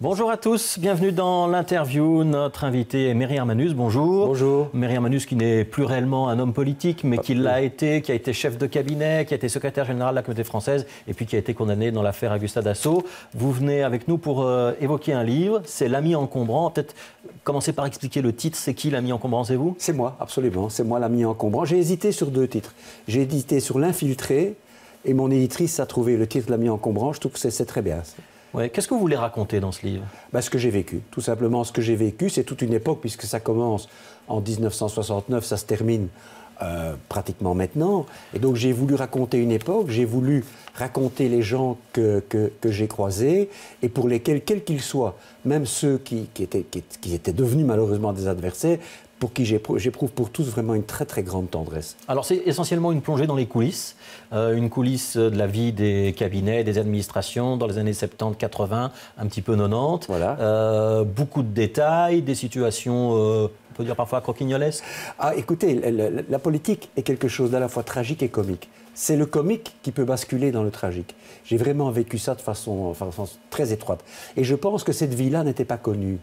Bonjour à tous, bienvenue dans l'interview. Notre invité est Mériam Manus, bonjour. Bonjour. Mériam Manus qui n'est plus réellement un homme politique, mais qui l'a été, qui a été chef de cabinet, qui a été secrétaire général de la Communauté française et puis qui a été condamné dans l'affaire Augusta Dassault. Vous venez avec nous pour évoquer un livre, c'est L'ami encombrant. Peut-être commencer par expliquer le titre, c'est qui l'ami encombrant, c'est vous? C'est moi, absolument, c'est moi l'ami encombrant. J'ai hésité sur deux titres. J'ai hésité sur L'infiltré et mon éditrice a trouvé le titre L'ami encombrant. Je trouve que c'est très bien. Ouais. Qu'est-ce que vous voulez raconter dans ce livre? Ce que j'ai vécu, tout simplement ce que j'ai vécu. C'est toute une époque puisque ça commence en 1969, ça se termine pratiquement maintenant. Et donc j'ai voulu raconter une époque, j'ai voulu raconter les gens que j'ai croisés et pour lesquels, quels qu'ils soient, même ceux qui étaient devenus malheureusement des adversaires, pour qui j'éprouve pour tous vraiment une très très grande tendresse. Alors c'est essentiellement une plongée dans les coulisses, une coulisse de la vie des cabinets, des administrations dans les années 70, 80, un petit peu 90. Voilà. Beaucoup de détails, des situations, on peut dire parfois croquignolesques. Ah, écoutez, la politique est quelque chose d'à la fois tragique et comique. C'est le comique qui peut basculer dans le tragique. J'ai vraiment vécu ça de façon très étroite. Et je pense que cette vie-là n'était pas connue.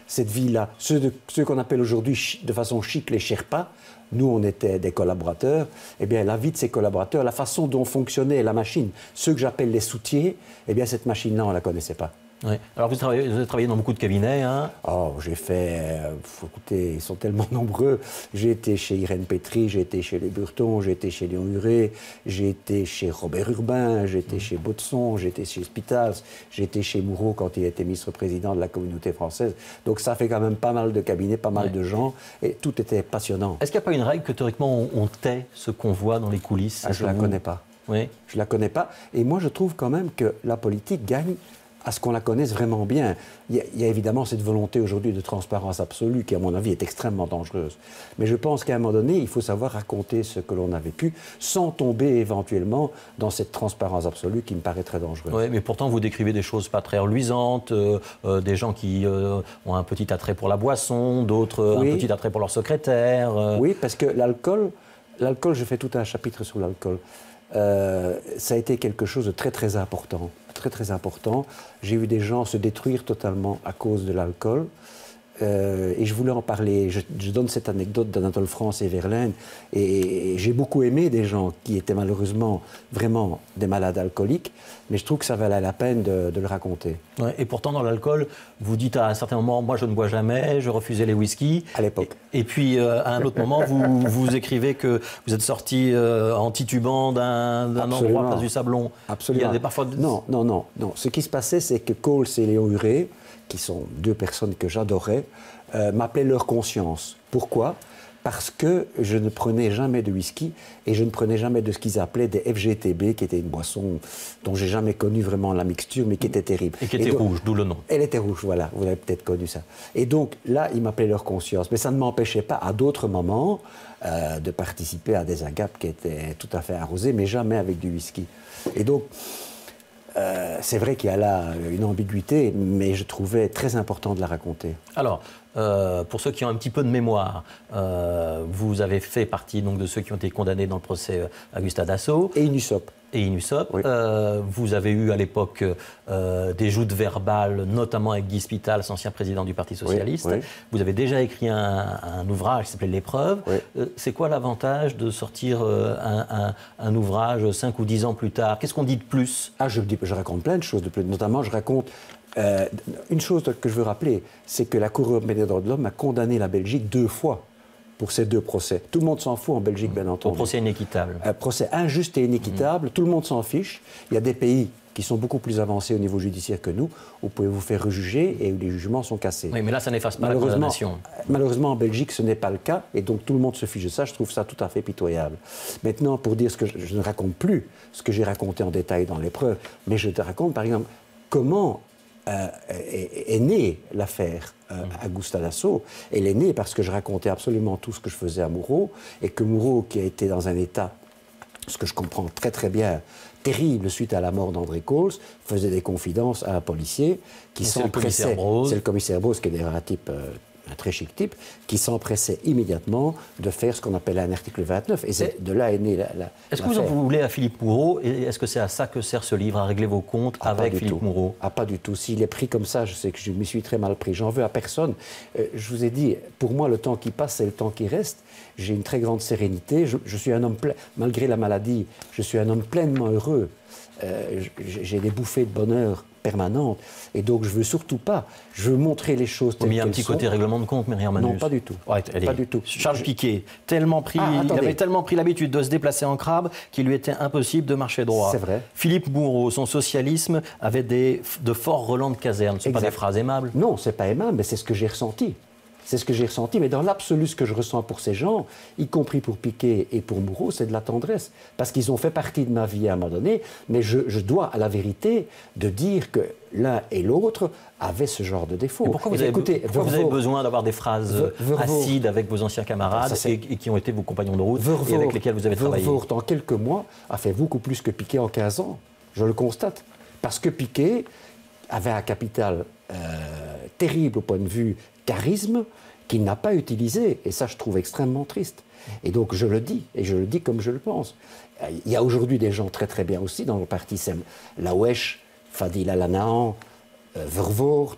Cette vie-là, ceux qu'on appelle aujourd'hui de façon chic les Sherpas, nous on était des collaborateurs, eh bien la vie de ces collaborateurs, la façon dont fonctionnait la machine, ceux que j'appelle les soutiers, eh bien cette machine-là on ne la connaissait pas. Oui. Alors vous avez travaillé dans beaucoup de cabinets, hein? Oh, j'ai fait... écoutez, ils sont tellement nombreux. J'ai été chez Irène Pétry, j'ai été chez Les Burtons, j'ai été chez Léon Huré, j'ai été chez Robert Urbain, j'ai été chez Baudson, j'ai été chez Spitals, j'ai été chez Moureau quand il a été ministre-président de la Communauté française. Donc ça fait quand même pas mal de cabinets, pas mal de gens, et tout était passionnant. Est-ce qu'il n'y a pas une règle que théoriquement on tait ce qu'on voit dans les coulisses? Je ne la connais pas. Oui. Je ne la connais pas. Et moi, je trouve quand même que la politique gagne à ce qu'on la connaisse vraiment bien. Il y a évidemment cette volonté aujourd'hui de transparence absolue qui, à mon avis, est extrêmement dangereuse. Mais je pense qu'à un moment donné, il faut savoir raconter ce que l'on a vécu sans tomber éventuellement dans cette transparence absolue qui me paraît très dangereuse. Oui, mais pourtant, vous décrivez des choses pas très reluisantes, des gens qui ont un petit attrait pour la boisson, d'autres un petit attrait pour leur secrétaire. Oui, parce que l'alcool, je fais tout un chapitre sur l'alcool. Ça a été quelque chose de très très important. Très très important. J'ai vu des gens se détruire totalement à cause de l'alcool. Et je voulais en parler. Je donne cette anecdote d'Anatole France et Verlaine. Et j'ai beaucoup aimé des gens qui étaient malheureusement vraiment des malades alcooliques. Mais je trouve que ça valait la peine de le raconter. Ouais, et pourtant, dans l'alcool, vous dites à un certain moment, moi je ne bois jamais, je refusais les whiskies. À l'époque. Et puis, à un autre moment, vous écrivez que vous êtes sorti en titubant d'un endroit place du Sablon. Absolument. Il y a parfois... Non. Ce qui se passait, c'est que Coles et Léon Huré, qui sont deux personnes que j'adorais, m'appelaient leur conscience. Pourquoi? Parce que je ne prenais jamais de whisky et je ne prenais jamais de ce qu'ils appelaient des FGTB, qui était une boisson dont j'ai jamais connu vraiment la mixture, mais qui était terrible. Et qui était rouge, d'où le nom. Elle était rouge, voilà, vous avez peut-être connu ça. Et donc là, ils m'appelaient leur conscience. Mais ça ne m'empêchait pas, à d'autres moments, de participer à des agapes qui étaient tout à fait arrosées, mais jamais avec du whisky. Et donc... c'est vrai qu'il y a là une ambiguïté, mais je trouvais très important de la raconter. Alors, pour ceux qui ont un petit peu de mémoire, vous avez fait partie donc, de ceux qui ont été condamnés dans le procès Augusta Dassault. Et Inusop. Oui. Vous avez eu à l'époque des joutes verbales, notamment avec Guy Spitals, ancien président du Parti socialiste. Oui. Vous avez déjà écrit un ouvrage qui s'appelait L'épreuve. C'est quoi l'avantage de sortir un ouvrage 5 ou 10 ans plus tard? Qu'est-ce qu'on dit de plus? Je raconte plein de choses de plus. Notamment, je raconte... une chose que je veux rappeler, c'est que la Cour européenne des droits de l'homme a condamné la Belgique 2 fois pour ces 2 procès. Tout le monde s'en fout en Belgique, bien entendu. Un procès inéquitable. Un procès injuste et inéquitable, tout le monde s'en fiche. Il y a des pays qui sont beaucoup plus avancés au niveau judiciaire que nous, où vous pouvez vous faire rejuger et où les jugements sont cassés. Oui, mais là, ça n'efface pas la condamnation. Malheureusement, en Belgique, ce n'est pas le cas, et donc tout le monde se fiche de ça. Je trouve ça tout à fait pitoyable. Maintenant, pour dire ce que je ne raconte plus, ce que j'ai raconté en détail dans l'épreuve, mais je te raconte, par exemple, comment est née l'affaire Augusta Dassault. Elle est née parce que je racontais absolument tout ce que je faisais à Moureau, et que Moureau, qui a été dans un état, ce que je comprends très très bien, terrible suite à la mort d'André Coles, faisait des confidences à un policier qui s'empressait. C'est le commissaire Broz, qui est d'ailleurs un type un très chic type, qui s'empressait immédiatement de faire ce qu'on appelle un article 29. Et de là est née la Est-ce que vous en voulez à Philippe Moureau? Et est-ce que c'est à ça que sert ce livre, à régler vos comptes avec Philippe Moureau? Ah, pas du tout. S'il est pris comme ça, je sais que je m'y suis très mal pris. J'en veux à personne. Je vous ai dit, pour moi, le temps qui passe, c'est le temps qui reste. J'ai une très grande sérénité. Je suis un homme plein, malgré la maladie, je suis un homme pleinement heureux. J'ai des bouffées de bonheur permanentes. Et donc, je veux surtout pas. Je veux montrer les choses telles qu'elles sont. Il y a un petit côté règlement de compte, Myriam Manus. Non, pas du tout. Ouais, pas du tout. Charles Piquet, il avait tellement pris l'habitude de se déplacer en crabe qu'il lui était impossible de marcher droit. C'est vrai. Philippe Moureau, son socialisme avait de forts relents de caserne. Ce ne sont pas des phrases aimables. Non, c'est pas aimable, mais c'est ce que j'ai ressenti. C'est ce que j'ai ressenti, mais dans l'absolu, ce que je ressens pour ces gens, y compris pour Piquet et pour Moureau, c'est de la tendresse. Parce qu'ils ont fait partie de ma vie à un moment donné, mais je dois à la vérité de dire que l'un et l'autre avaient ce genre de défaut. Et pourquoi vous avez besoin d'avoir des phrases acides avec vos anciens camarades et qui ont été vos compagnons de route et avec lesquels vous avez travaillé? Vervoort, en quelques mois, a fait beaucoup plus que Piquet en 15 ans. Je le constate. Parce que Piquet avait un capital terrible au point de vue charisme qu'il n'a pas utilisé. Et ça, je trouve extrêmement triste. Et donc, je le dis, et je le dis comme je le pense. Il y a aujourd'hui des gens très très bien aussi dans le parti SEM. Laoueche, Fadil Al-Anaan, Vervoort,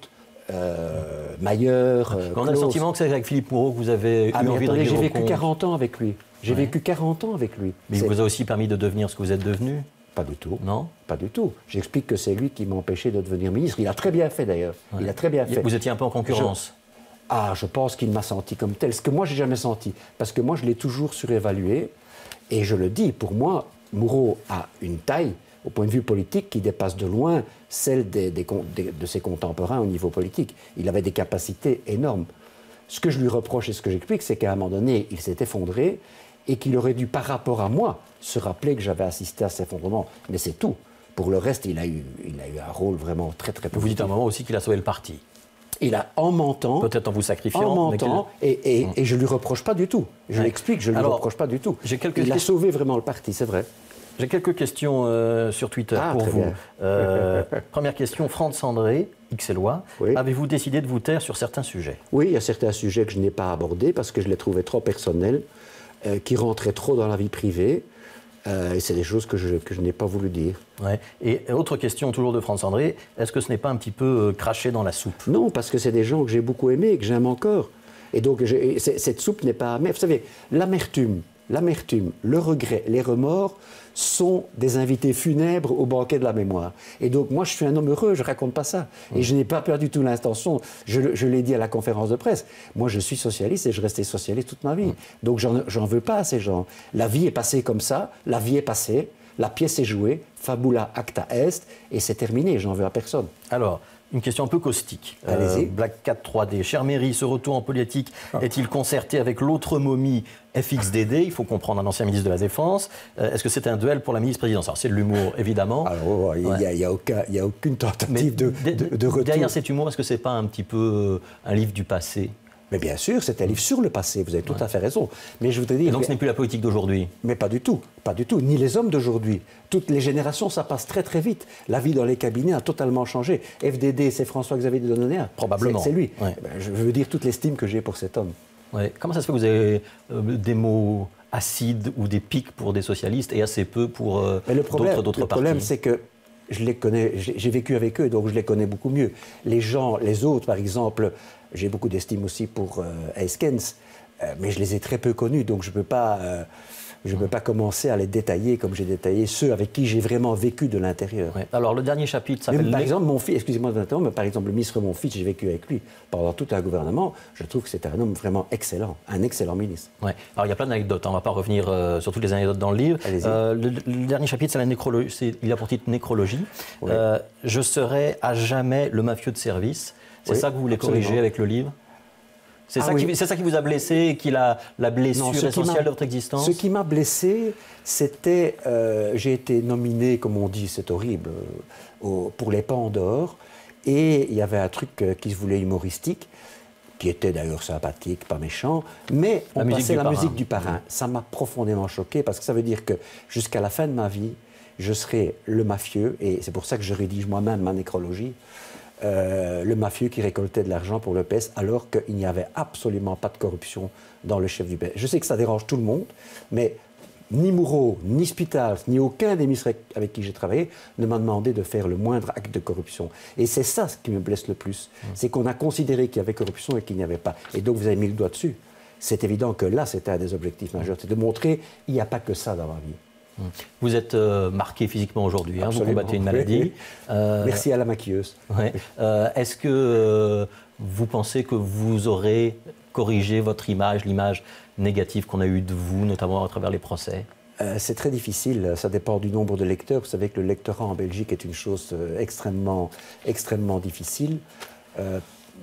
Mayer, On a le sentiment que c'est avec Philippe Moureau que vous avez eu envie de régler vos comptes. J'ai vécu 40 ans avec lui. J'ai vécu 40 ans avec lui. Mais il vous a aussi permis de devenir ce que vous êtes devenu? Pas du tout. Non? Pas du tout. J'explique que c'est lui qui m'a empêché de devenir ministre. Il a très bien fait d'ailleurs. Ouais. Il a très bien fait. Vous étiez un peu en concurrence? Je pense qu'il m'a senti comme tel. Ce que moi, je n'ai jamais senti. Parce que moi, je l'ai toujours surévalué. Et je le dis, pour moi, Moureau a une taille, au point de vue politique, qui dépasse de loin celle de ses contemporains au niveau politique. Il avait des capacités énormes. Ce que je lui reproche et ce que j'explique, c'est qu'à un moment donné, il s'est effondré et qu'il aurait dû, par rapport à moi, se rappeler que j'avais assisté à cet effondrement. Mais c'est tout. Pour le reste, il a eu un rôle vraiment très, très positif. Vous dites à un moment aussi qu'il a sauvé le parti. Il a, en mentant... Peut-être en vous sacrifiant. En mentant, et je ne lui reproche pas du tout. Je l'explique, je ne lui reproche pas du tout. Il a sauvé vraiment le parti, c'est vrai. J'ai quelques questions sur Twitter pour vous. Première question, Franck Sandré, XLOA. Oui. Avez-vous décidé de vous taire sur certains sujets? Oui, il y a certains sujets que je n'ai pas abordés parce que je les trouvais trop personnels, qui rentraient trop dans la vie privée. Et c'est des choses que je n'ai pas voulu dire. Ouais. Et autre question, toujours de Franck Sandré, est-ce que ce n'est pas un petit peu craché dans la soupe? Non, parce que c'est des gens que j'ai beaucoup aimés et que j'aime encore. Et donc, cette soupe n'est pas amère. Vous savez, l'amertume, le regret, les remords sont des invités funèbres au banquet de la mémoire. Et donc, moi, je suis un homme heureux, je ne raconte pas ça. Et je n'ai pas perdu tout l'intention. Je l'ai dit à la conférence de presse. Moi, je suis socialiste et je restais socialiste toute ma vie. Donc, j'en veux pas à ces gens. La vie est passée comme ça, la vie est passée, la pièce est jouée, fabula acta est, et c'est terminé, j'en veux à personne. Alors, une question un peu caustique. Black Cat 3D. Cher Méry, ce retour en politique est-il concerté avec l'autre momie FXDD? Il faut comprendre un ancien ministre de la Défense. Est-ce que c'est un duel pour la ministre présidentielle? C'est de l'humour, évidemment. Alors, il n'y a aucune tentative de retour. Derrière cet humour, est-ce que ce n'est pas un petit peu un livre du passé? Mais bien sûr, c'est un livre sur le passé, vous avez tout à fait raison. Mais je voudrais dire... Et donc ce n'est plus la politique d'aujourd'hui? Mais pas du tout, pas du tout. Ni les hommes d'aujourd'hui. Toutes les générations, ça passe très très vite. La vie dans les cabinets a totalement changé. FDD, c'est François-Xavier de Donnenea. Probablement. C'est lui. Ouais. Je veux dire toute l'estime que j'ai pour cet homme. Ouais. Comment ça se fait que vous avez des mots acides ou des pics pour des socialistes et assez peu pour d'autres partis? Le problème, c'est que je les connais, j'ai vécu avec eux, donc je les connais beaucoup mieux. Les gens, les autres, par exemple... J'ai beaucoup d'estime aussi pour Eyskens, mais je les ai très peu connus, donc je ne peux pas commencer à les détailler comme j'ai détaillé ceux avec qui j'ai vraiment vécu de l'intérieur. Ouais. Alors, le dernier chapitre s'appelle... Par exemple, mon fils, excusez-moi de m'interrompre, mais par exemple, le ministre Monfils, j'ai vécu avec lui pendant tout un gouvernement. Je trouve que c'était un homme vraiment excellent, un excellent ministre. Ouais. Alors, il y a plein d'anecdotes, on ne va pas revenir sur toutes les anecdotes dans le livre. Le dernier chapitre, c'est la nécrologie, il a pour titre Nécrologie. Oui. Je serai à jamais le mafieux de service. C'est ça que vous voulez corriger avec le livre? C'est ça qui vous a blessé et qui la blessure essentielle de votre existence? Ce qui m'a blessé, c'était... j'ai été nominé, comme on dit, c'est horrible, pour les Pans d'Or. Et il y avait un truc qui se voulait humoristique, qui était d'ailleurs sympathique, pas méchant, mais on passait la musique du parrain. Ça m'a profondément choqué, parce que ça veut dire que jusqu'à la fin de ma vie, je serai le mafieux, et c'est pour ça que je rédige moi-même ma nécrologie. le mafieux qui récoltait de l'argent pour le PS alors qu'il n'y avait absolument pas de corruption dans le chef du PS. Je sais que ça dérange tout le monde, mais ni Moureau, ni Spital, ni aucun des ministres avec qui j'ai travaillé ne m'a demandé de faire le moindre acte de corruption. Et c'est ça ce qui me blesse le plus. C'est qu'on a considéré qu'il y avait corruption et qu'il n'y avait pas. Et donc vous avez mis le doigt dessus. C'est évident que là, c'était un des objectifs majeurs. C'est de montrer qu'il n'y a pas que ça dans la vie. Vous êtes marqué physiquement aujourd'hui, hein, vous combattez une maladie. Merci à la maquilleuse. Ouais. Est-ce que vous pensez que vous aurez corrigé votre image, l'image négative qu'on a eue de vous, notamment à travers les procès? C'est très difficile, ça dépend du nombre de lecteurs. Vous savez que le lectorat en Belgique est une chose extrêmement difficile.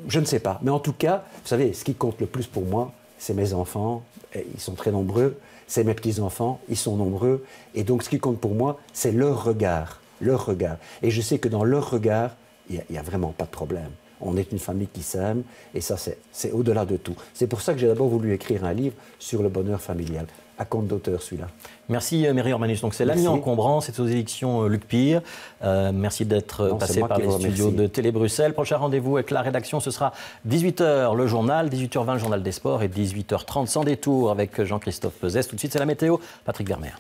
Je ne sais pas, mais en tout cas, vous savez, ce qui compte le plus pour moi, c'est mes enfants, ils sont très nombreux. C'est mes petits-enfants, ils sont nombreux. Et donc, ce qui compte pour moi, c'est leur regard. Leur regard. Et je sais que dans leur regard, il n'y a vraiment pas de problème. On est une famille qui s'aime, et ça, c'est au-delà de tout. C'est pour ça que j'ai d'abord voulu écrire un livre sur le bonheur familial. À compte d'auteur, celui-là. Merci, Mairie Ormanus. Donc, c'est L'Ami encombrant, c'est aux éditions Luc Pire. Merci d'être passé par les studios de Télé Bruxelles. Prochain rendez-vous avec la rédaction, ce sera 18h le journal, 18h20 le journal des sports et 18h30 sans détour avec Jean-Christophe Pezès. Tout de suite, c'est la météo. Patrick Vermeer.